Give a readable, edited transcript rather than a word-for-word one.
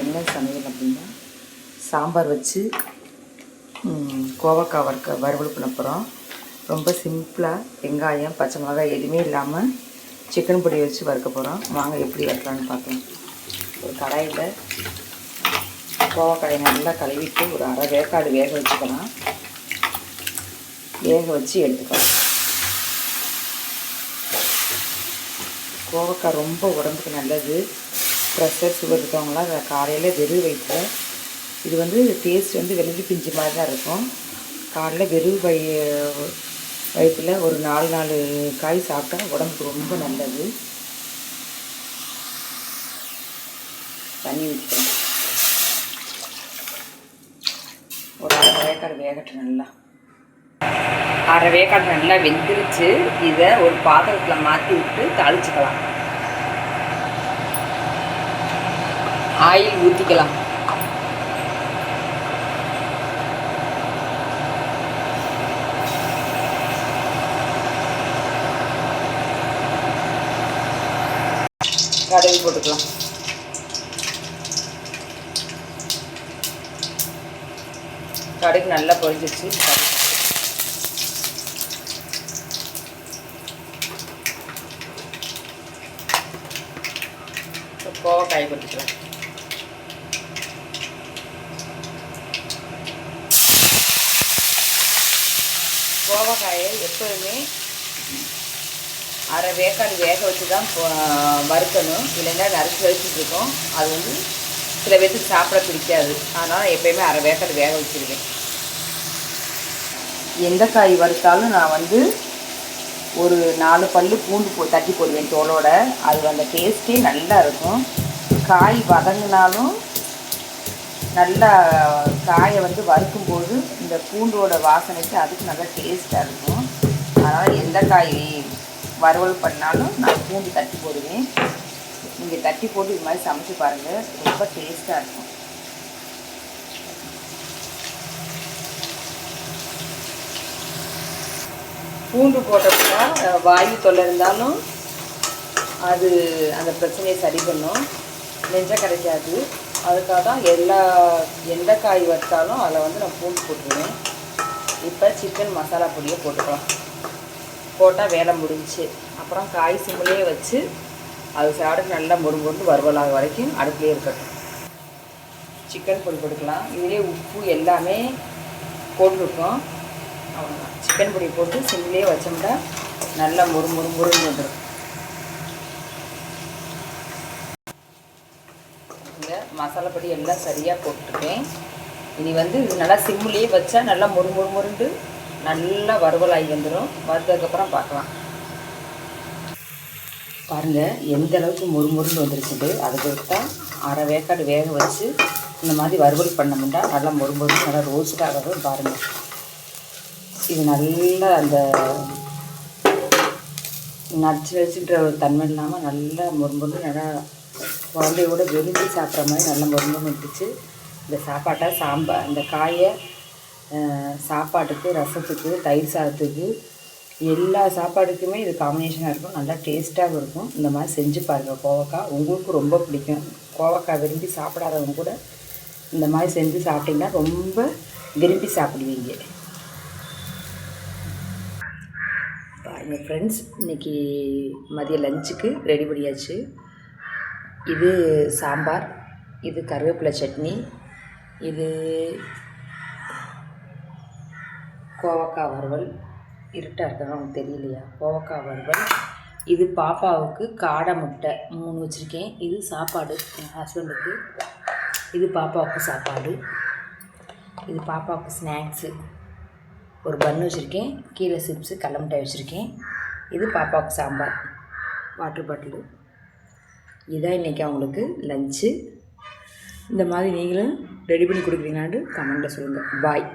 என்ன சமையல் அப்படின்னா சாம்பார் வச்சு கோவக்காய் வறுவல் பண்ண போகிறோம். ரொம்ப சிம்பிளாக வெங்காயம் பச்சை மிளகாய் எதுவுமே இல்லாமல் சிக்கன் பொடி வச்சு வறுக்க போகிறோம். வாங்க எப்படி வறுக்கலான்னு பார்க்கலாம். ஒரு கடாயில் கோவக்காயை நல்லா கழுவிட்டு ஒரு அரை வேக்காடு வேக வச்சுக்கலாம். வேக வச்சு எடுத்துக்கலாம். கோவக்காய் ரொம்ப உடம்புக்கு நல்லது. ப்ரெஷர் சுகர் இருக்கவங்களாம் அதை காலையில் வெறும் வயிற்றில், இது வந்து டேஸ்ட் வந்து வெள்ளி பிஞ்சு மாதிரி தான் இருக்கும். காலையில் வெறும் வயிற்றில் ஒரு 4 காய் சாப்பிட்டா உடம்புக்கு ரொம்ப நல்லது. தண்ணி ஊற்றிக்கலாம். ஒரு அரை வேக்காடு வேகட்டும். நல்லா அரை வேக்காடு நல்லா வெந்துருச்சு. இதை ஒரு பாத்திரத்தில் மாற்றி விட்டு தாளிச்சுக்கலாம். ஆயில் ஊற்றிக்கலாம். கடுகு போட்டுக்கலாம். கடுகு நல்லா பொரிஞ்சிச்சு. கோவக்காய் போட்டுக்கலாம். கோவக்காயை எப்போதுமே அரை வேக்காடு வேக வச்சு தான் வறுக்கணும். இல்லைன்னா நறுக்கி வச்சுட்ருக்கோம். அது வந்து சில பேருக்கு சாப்பிட பிடிக்காது. அதனால் எப்போயுமே அரை வேக்காடு வேக வச்சுருக்கேன். எந்த காய் வறுத்தாலும் நான் வந்து ஒரு 4 பல்லு பூண்டு தட்டி போடுவேன் தோலோட. அது அந்த டேஸ்ட்டே நல்லா இருக்கும். காய் வதங்கினாலும் நல்லா காயை வந்து வறுக்கும்போது இந்த பூண்டோட வாசனைக்கு அதுக்கு நல்லா டேஸ்ட்டாக இருக்கும். அதனால் எந்த காய் வறுவல் பண்ணாலும் நான் பூண்டு தட்டி போடுவேன். நீங்கள் தட்டி போட்டு இது மாதிரி சமைச்சு பாருங்கள், ரொம்ப டேஸ்ட்டாக இருக்கும். பூண்டு போட்டோம்னா வாயு தொல்லை இருந்தாலும் அது அந்த பிரச்சனையை சரி பண்ணும். நெஞ்சம் கிடைக்காது. அதுக்காக தான் எந்த காய் வச்சாலும் அதில் வந்து நான் பூண்டு போட்டுருவேன். இப்போ சிக்கன் மசாலா பொடியை போட்டுக்கலாம். போட்டால் வேலை முடிஞ்சிச்சு. அப்புறம் காய் சிம்மிலே வச்சு அது சாப்பிட்டு நல்லா முறுமுறுந்து வறுவலாக வரைக்கும் அடுப்புலேயே இருக்கட்டும். சிக்கன் பொடி போட்டுக்கலாம். இதுலேயே உப்பு எல்லாமே போட்டிருக்கோம். அவ்வளோதான். சிக்கன் பொடி போட்டு சிம்மிலே வச்சோம்னா நல்லா முறுமுறுன்னு வந்துடும். இந்த மசாலா பொடி எல்லாம் சரியாக போட்டுருக்கேன். இனி வந்து இது நல்லா சிம்மிலே வச்சா நல்லா முறுமுறுண்டு நல்லா வறுவலாகி வந்துடும். வறுத்ததுக்கப்புறம் பார்க்கலாம். பாருங்கள் எந்த அளவுக்கு முறுமுறுன்னு வந்துருச்சுட்டு. அதுக்கு தான் அரை வேக்காடு வேக வச்சு இந்த மாதிரி வறுவல் பண்ணோம்னா நல்லா முறுமுறுன்னு நல்லா ரோஸ்டாக வரும். பாருங்கள், இது நல்லா அந்த நச்சுன்ற ஒரு தன்மை இல்லாமல் நல்லா முறுமுறுன்னு நல்லா குழந்தையோட விரும்பி சாப்பிட்ற மாதிரி நல்லா முறுமுறுன்னு வந்துச்சு. இந்த சாப்பாட்டை இந்த காயை சாப்பாட்டுக்கு, ரசத்துக்கு, தயிர் சாதத்துக்கு, எல்லா சாப்பாடுக்குமே இது காம்பினேஷனாக இருக்கும். நல்லா டேஸ்ட்டாகவும் இருக்கும். இந்த மாதிரி செஞ்சு பாருங்கள். கோவக்காய் உங்களுக்கு ரொம்ப பிடிக்கும். கோவக்காய் விரும்பி சாப்பிடாதவங்க கூட இந்த மாதிரி செஞ்சு சாப்பிட்டிங்கன்னா ரொம்ப விரும்பி சாப்பிடுவீங்க. பாருங்கள் ஃப்ரெண்ட்ஸ், இன்றைக்கி மதிய லஞ்சுக்கு ரெடி பண்ணியாச்சு. இது சாம்பார், இது கருவேப்பிலை சட்னி, இது கோவக்காய் வறுவல். இருட்டாக இருக்காங்க, அவங்களுக்கு தெரியலையா? கோவக்காய் வறுவல். இது பாப்பாவுக்கு காடை முட்டை 3 வச்சுருக்கேன். இது சாப்பாடு என் ஹஸ்பண்டுக்கு. இது பாப்பாவுக்கு சாப்பாடு. இது பாப்பாவுக்கு ஸ்நாக்ஸு. ஒரு பன் வச்சுருக்கேன். கீழே சிப்ஸு, கடல மிட்டாய் வச்சுருக்கேன். இது பாப்பாவுக்கு சாம்பார், வாட்டர் பாட்டிலு. இதுதான் இன்றைக்கி அவங்களுக்கு லஞ்சு. இந்த மாதிரி நீங்களும் ரெடி பண்ணி கொடுக்குறீங்களான்னு கமெண்ட்டில் சொல்லுங்கள். பாய்.